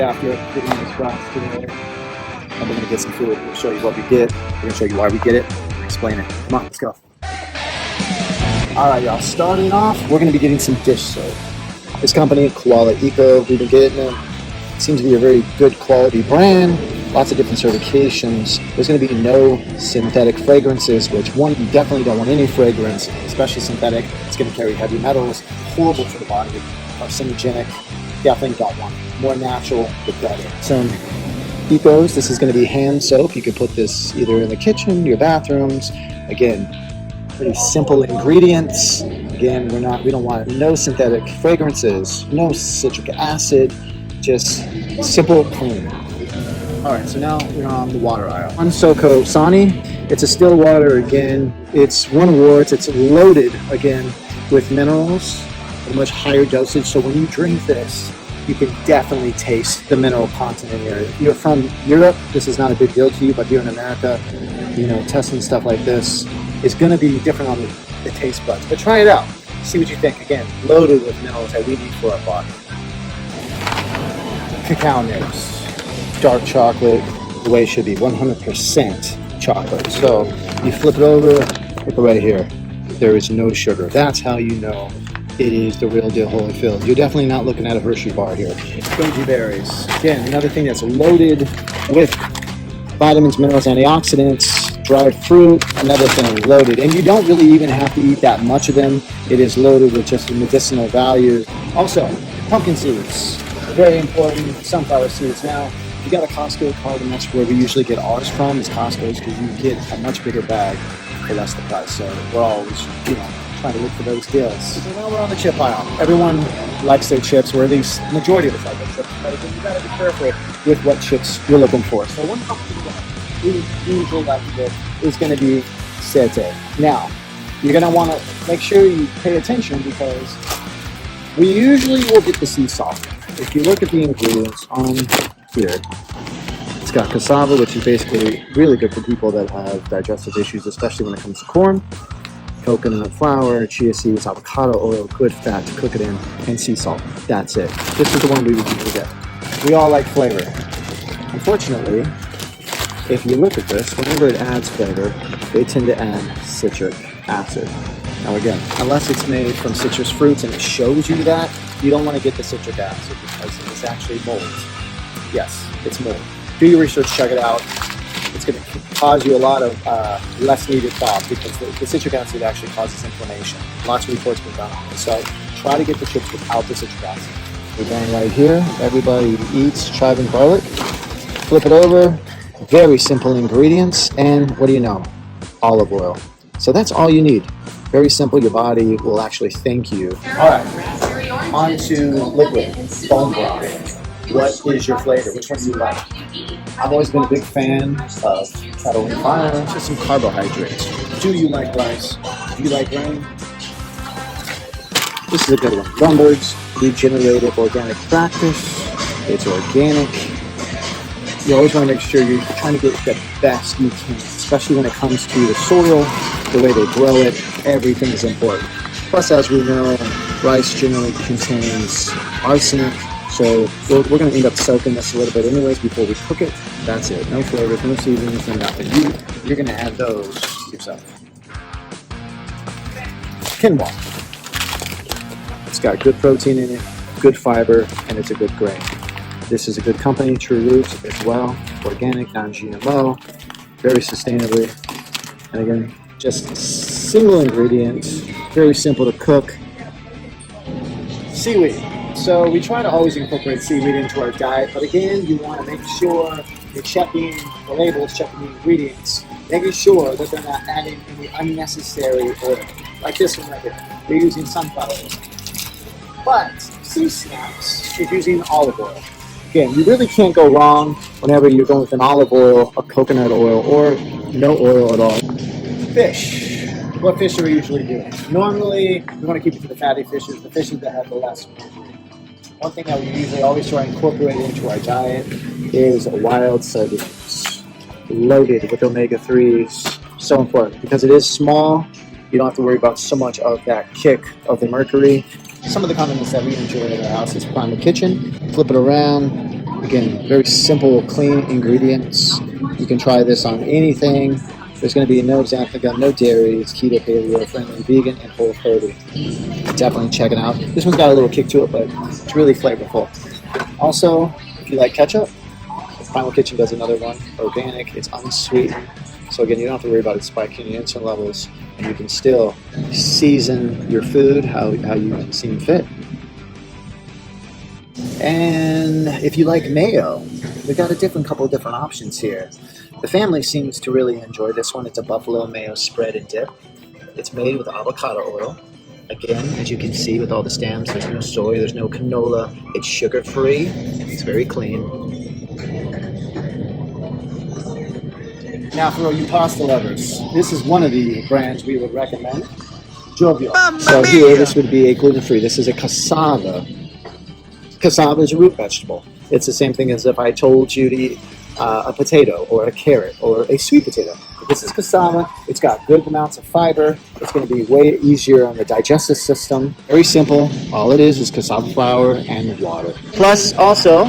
after getting this box today. And we're going to get some food. We'll show you what we get. We're going to show you why we get it. Explain it. Come on, let's go. Alright, y'all. Starting off, we're going to be getting some dish soap. This company, Koala Eco, we've been getting them. Seems to be a very good quality brand. Lots of different certifications. There's going to be no synthetic fragrances, which one, you definitely don't want any fragrance, especially synthetic. It's going to carry heavy metals, horrible for the body, carcinogenic. Definitely don't want it. More natural, the better. Some Ecos, this is going to be hand soap. You can put this either in the kitchen, your bathrooms. Again, pretty simple ingredients. Again, we don't want no synthetic fragrances, no citric acid, just simple clean. All right, so now we're on the water aisle. On Soko Sani, it's a still water again. It's won awards. It's loaded again with minerals, a much higher dosage. So when you drink this, you can definitely taste the mineral content in here. If you're from Europe, this is not a big deal to you, but here in America, testing stuff like this is going to be different on the taste buds. But try it out. See what you think. Again, loaded with minerals that we need for our body. Cacao nibs. Dark chocolate, the way it should be, 100% chocolate. So you flip it over, look right here. There is no sugar. That's how you know it is the real deal Holyfield. You're definitely not looking at a Hershey bar here. Goji berries. Again, another thing that's loaded with vitamins, minerals, antioxidants, dried fruit, another thing loaded. And you don't really even have to eat that much of them. It is loaded with just medicinal value. Also, pumpkin seeds. Very important. Sunflower seeds. Now, if you got a Costco card, and that's where we usually get ours from, is Costco's, because you get a much bigger bag for less the price. So we're always, trying to look for those deals. So now we're on the chip aisle. Everyone likes their chips, or at least the majority of us like their chips, but again, you gotta be careful with what chips you're looking for. So one company that we usually like to get is gonna be Sete. Now, you're gonna wanna make sure you pay attention, because we usually will get the sea salt. If you look at the ingredients on here, it's got cassava, which is basically really good for people that have digestive issues, especially when it comes to corn, coconut flour, chia seeds, avocado oil, good fat to cook it in, and sea salt. That's it. This is the one we would usually get. We all like flavor. Unfortunately, if you look at this, whenever it adds flavor, they tend to add citric acid. Now again, unless it's made from citrus fruits and it shows you that, you don't want to get the citric acid, because it's actually mold. Yes, it's mold. Do your research, check it out. It's going to cause you a lot of less needed thought, because the citric acid actually causes inflammation. Lots of reports been done on it. So try to get the chips without the citric acid. We're going right here. Everybody eats chive and garlic. Flip it over. Very simple ingredients. And what do you know? Olive oil. So that's all you need. Very simple. Your body will actually thank you. All right. On to liquid bone broth. What is your flavor? Which one do you like? I've always been a big fan of Catalina Fire. Just some carbohydrates. Do you like rice? Do you like grain? This is a good one. Lumber's regenerative organic practice. It's organic. You always want to make sure you're trying to get the best you can, especially when it comes to the soil, the way they grow it. Everything is important. Plus, as we know, rice generally contains arsenic. So we're going to end up soaking this a little bit anyways before we cook it. That's it. No flavors, no seasonings, no nothing. You're going to add those yourself. Quinoa. It's got good protein in it, good fiber, and it's a good grain. This is a good company, True Roots as well. Organic, non-GMO, very sustainably. And again, just single ingredients, very simple to cook. Seaweed. So we try to always incorporate seaweed into our diet, but again, you want to make sure you're checking the labels, checking the ingredients, making sure that they're not adding any unnecessary oil. Like this one right here, we're using sunflower oil. But Sea Snacks is using olive oil. Again, you really can't go wrong whenever you're going with an olive oil, a coconut oil, or no oil at all. Fish. What fish are we usually doing? Normally, we want to keep it to the fatty fishes, the fishes that have the less mercury. One thing that we usually always try and incorporate into our diet is wild sardines, loaded with omega-3s. So important, because it is small. You don't have to worry about so much of that kick of the mercury. Some of the condiments that we enjoy at our house is Primal Kitchen. Flip it around. Again, very simple, clean ingredients. You can try this on anything. There's going to be no xanthan, no dairy. It's keto, paleo, friendly, vegan, and whole 30. Definitely check it out. This one's got a little kick to it, but it's really flavorful. Also, if you like ketchup, Primal Kitchen does another one, organic. It's unsweetened. So again, you don't have to worry about it spiking your insulin levels, and you can still season your food how you seem fit. And if you like mayo, we've got a couple of different options here. The family seems to really enjoy this one. It's a buffalo mayo spread and dip. It's made with avocado oil. Again, as you can see with all the stems, there's no soy, there's no canola. It's sugar-free. It's very clean. Now, for all you pasta lovers, this is one of the brands we would recommend. Jovial. So here, this would be a gluten-free. This is a cassava. Cassava is a root vegetable. It's the same thing as if I told you to eat a potato or a carrot or a sweet potato. But this is cassava. It's got good amounts of fiber. It's going to be way easier on the digestive system. Very simple. All it is cassava flour and water. Plus, also,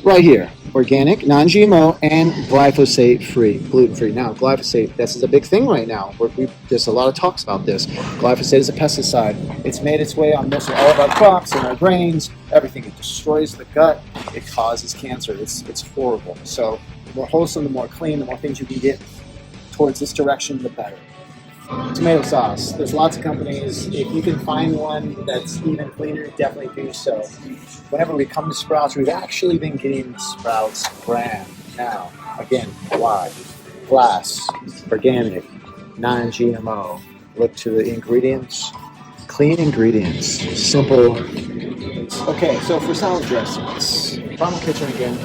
right here, organic, non-GMO, and glyphosate-free, gluten-free. Now, glyphosate, this is a big thing right now. There's a lot of talks about this. Glyphosate is a pesticide. It's made its way on most all of our crops and our grains, everything. It destroys the gut. It causes cancer. It's horrible. So the more wholesome, the more clean, the more things you can get towards this direction, the better. Tomato sauce. There's lots of companies. If you can find one that's even cleaner, definitely do so. Whenever we come to Sprouts, we've actually been getting Sprouts brand now. Again, why? Glass, organic, non-GMO. Look to the ingredients. Clean ingredients. Simple. Okay, so for salad dressings, Primal Kitchen again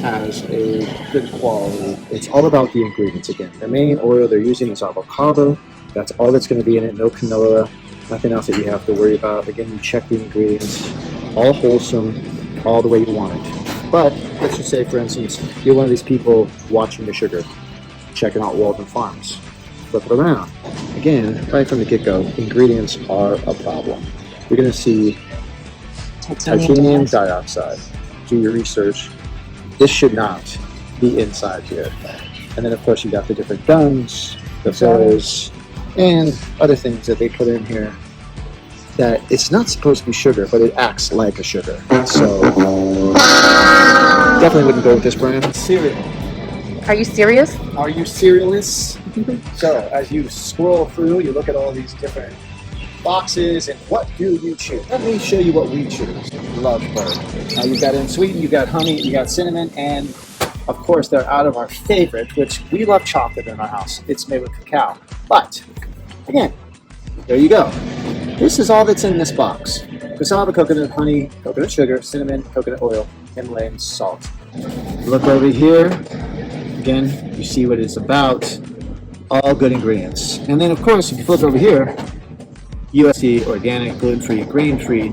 has a good quality. It's all about the ingredients again. The main oil they're using is avocado. That's all that's going to be in it. No canola, nothing else that you have to worry about. Again, you check the ingredients. All wholesome, all the way you want it. But let's just say, for instance, you're one of these people watching the sugar, checking out Walden Farms. Flip it around. Again, right from the get-go, ingredients are a problem. You're going to see titanium dioxide. Do your research. This should not be inside here. And then, of course, you got the different guns, the fillers, and other things that they put in here that it's not supposed to be sugar, but it acts like a sugar. So definitely wouldn't go with this brand. Cereal. Are you serious? Are you cerealists? So as you scroll through, you look at all these different boxes, and what do you choose? Let me show you what we choose. Lovebird. Now you've got unsweetened, you've got honey, you got cinnamon, and of course they're out of our favorite, which we love chocolate in our house. It's made with cacao. But again, there you go. This is all that's in this box. Cassava, coconut, honey, coconut sugar, cinnamon, coconut oil, Himalayan salt. Look over here. Again, you see what it's about. All good ingredients. And then, of course, if you flip over here, USD, organic, gluten-free, grain-free,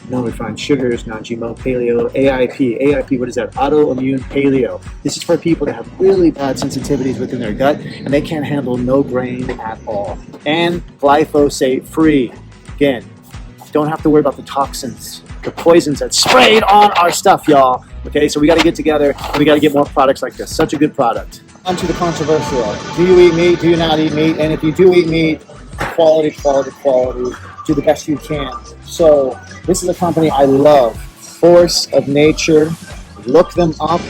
no refined sugars, non-GMO, paleo, AIP. AIP, what is that? Autoimmune paleo. This is for people that have really bad sensitivities within their gut, and they can't handle no grain at all. And glyphosate-free. Again, don't have to worry about the toxins, the poisons that's sprayed on our stuff, y'all. Okay, so we got to get together, and we got to get more products like this. Such a good product. On to the controversial. Do you eat meat? Do you not eat meat? And if you do eat meat, quality, quality, quality. Do the best you can. So this is a company I love. Force of Nature. Look them up.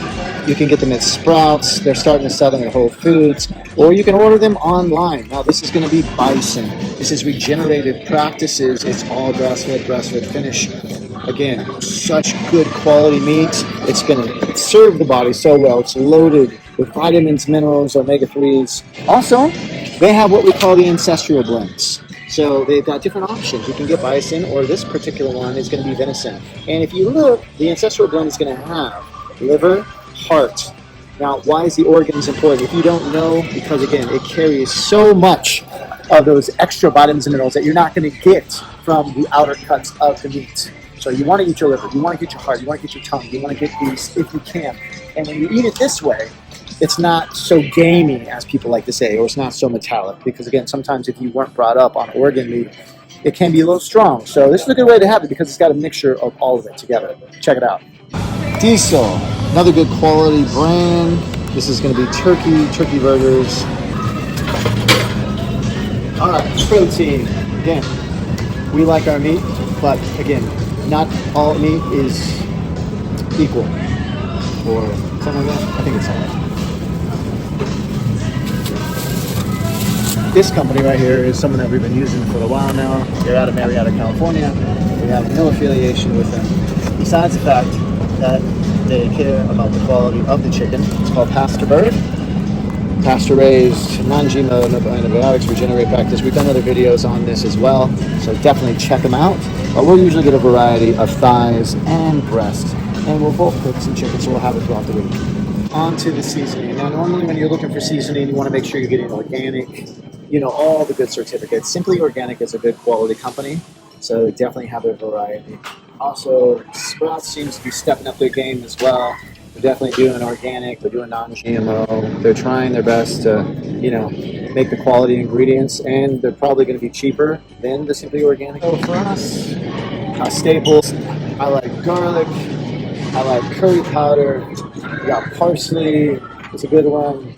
You can get them at Sprouts. They're starting to sell them at Whole Foods. Or you can order them online. Now this is going to be bison. This is regenerated practices. It's all grass-fed finish. Again, such good quality meat. It's going to serve the body so well. It's loaded with vitamins, minerals, omega-3s. Also, they have what we call the ancestral blends. So they've got different options. You can get bison, or this particular one is going to be venison. And if you look, the ancestral blend is going to have liver, heart. Now, why is the organs important? If you don't know, because again, it carries so much of those extra vitamins and minerals that you're not going to get from the outer cuts of the meat. So you want to eat your liver, you want to get your heart, you want to get your tongue, you want to get these if you can. And when you eat it this way, it's not so gamey, as people like to say, or it's not so metallic. Because again, sometimes if you weren't brought up on organ meat, it can be a little strong. So this is a good way to have it because it's got a mixture of all of it together. Check it out. Diesel, another good quality brand. This is going to be turkey burgers. All right, protein. Again, we like our meat, but again, not all meat is equal. Or something like that. I think it's all right. This company right here is someone that we've been using for a while now. They're out of Marietta, California. We have no affiliation with them, besides the fact that they care about the quality of the chicken. It's called Pasture Bird. Pasture raised, non-GMO, no antibiotics, regenerate practice. We've done other videos on this as well, so definitely check them out. But we'll usually get a variety of thighs and breast, and we'll both cook some chicken, so we'll have it throughout the week. On to the seasoning. Now, normally when you're looking for seasoning, you want to make sure you're getting organic, all the good certificates. Simply Organic is a good quality company, so definitely have a variety. Also, Sprouts seems to be stepping up their game as well. They're definitely doing organic, they're doing non-GMO. They're trying their best to, make the quality ingredients, and they're probably going to be cheaper than the Simply Organic. So for us, staples, I like garlic, I like curry powder, you got parsley, it's a good one,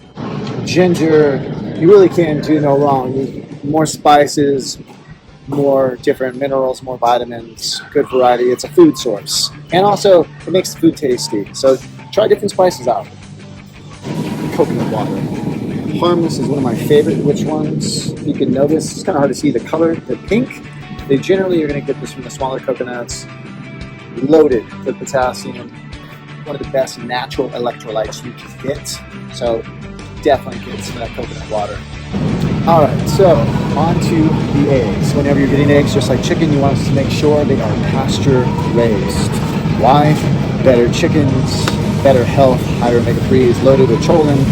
ginger. You really can't do no wrong. More spices, more different minerals, more vitamins, good variety. It's a food source. And also, it makes the food tasty. So try different spices out. Coconut water. Harmless is one of my favorite. Which ones? You can notice, it's kind of hard to see the color. The pink, you're going to get this from the smaller coconuts. Loaded with potassium. One of the best natural electrolytes you can get. So definitely get some of that coconut water. All right, so on to the eggs. Whenever you're getting eggs, just like chicken, you want to make sure they are pasture raised. Why? Better chickens, better health, higher omega-3s, loaded with choline.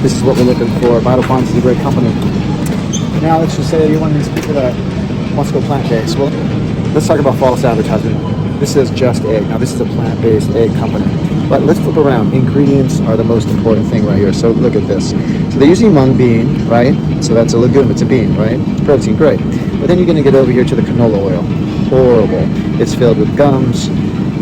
This is what we're looking for. Vital Farms is a great company. Now let's just say you're one of these people that wants to go plant-based. Well, let's talk about false advertising. This says just egg. Now this is a plant-based egg company. But let's flip around. Ingredients are the most important thing right here. So look at this. So they're using mung bean, right? So that's a legume. It's a bean, right? It's protein, great. But then you're going to get over here to the canola oil. Horrible. It's filled with gums.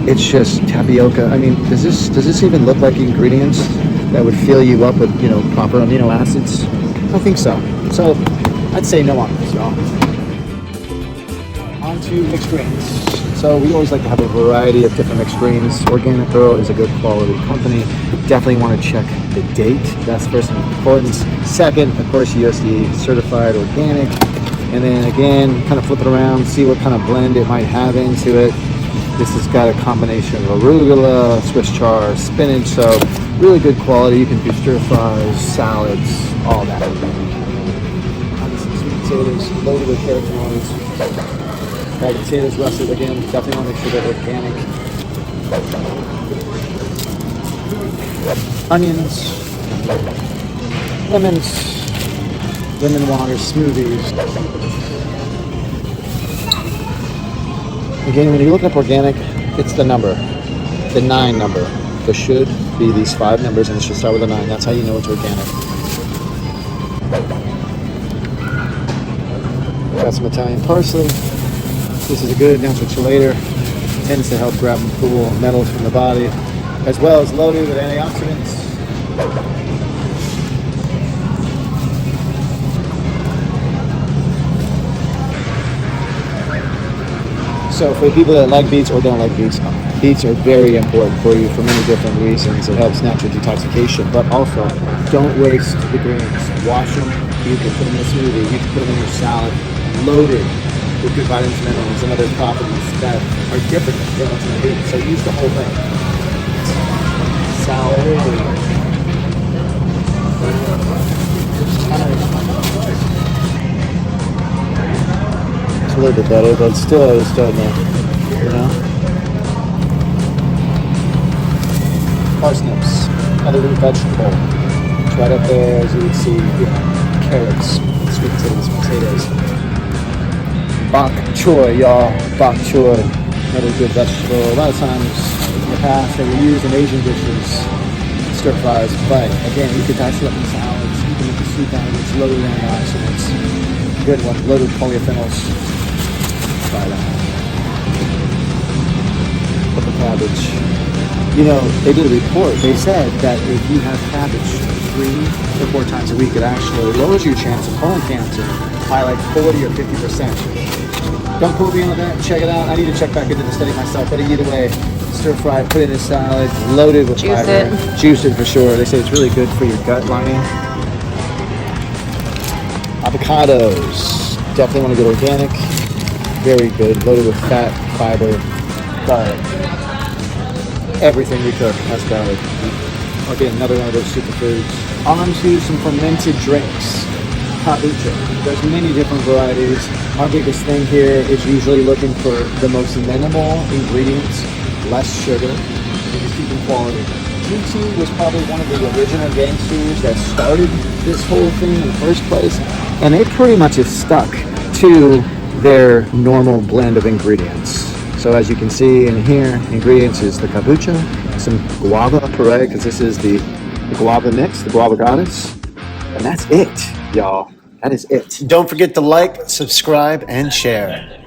It's just tapioca. I mean, does this even look like ingredients that would fill you up with, proper amino acids? I don't think so. So I'd say no on this, y'all. On to mixed greens. So we always like to have a variety of different mixed greens. Organic Girl is a good quality company. Definitely want to check the date. That's first in importance. Second, of course, USDA certified organic. And then again, kind of flip it around, see what kind of blend it might have into it. This has got a combination of arugula, Swiss chard, spinach. So really good quality. You can do stir fries, salads, all that. Obviously, sweet potatoes loaded with carotenoids. Bag of potatoes rusted again. Definitely want to make sure they're organic. Onions, lemons, lemon water, smoothies. Again, when you look up organic, it's the number, the 9 number. There should be these 5 numbers, and it should start with a 9. That's how you know it's organic. Got some Italian parsley. This is a good natural chelator. Tends to help grab and pull metals from the body, as well as loaded with antioxidants. So for people that like beets or don't like beets, beets are very important for you for many different reasons. It helps natural detoxification, but also don't waste the greens. Wash them. You can put them in a smoothie. You can put them in your salad. Loaded with good vitamins, minerals, and other properties that are different than what's in the beet. So use the whole thing. Salad. It's a little bit better, but still it's starting to, Parsnips, another root vegetable. It's right up there, as you can see, carrots, sweet potatoes. Bok choy, y'all. Bok choy, another good vegetable. A lot of times in the past they were used in Asian dishes, stir fries, but again, you could dice it up in salads. You can make a soup out of it. It's loaded with antioxidants. Good one, loaded with polyphenols. Try that. Put the cabbage. You know, they did a report. They said that if you have cabbage 3 to 4 times a week, it actually lowers your chance of colon cancer by like 40 or 50%. Don't quote me on that. Check it out. I need to check back into the study myself. But either way, stir fry, put it in a salad, loaded with Juice fiber. it. Juice it for sure. They say it's really good for your gut lining. Avocados. Definitely want to get organic. Very good. Loaded with fat, fiber, garlic. Everything we cook has garlic. Okay, another one of those superfoods. On to some fermented drinks. Kombucha. There's many different varieties. Our biggest thing here is usually looking for the most minimal ingredients, less sugar, and just keeping quality. GT was probably one of the original gangsters that started this whole thing in the first place, and they pretty much have stuck to their normal blend of ingredients. So as you can see in here, ingredients is the kombucha, some guava puree, because this is the guava mix, the guava goddess, and that's it, y'all. That is it. Don't forget to like, subscribe, and share.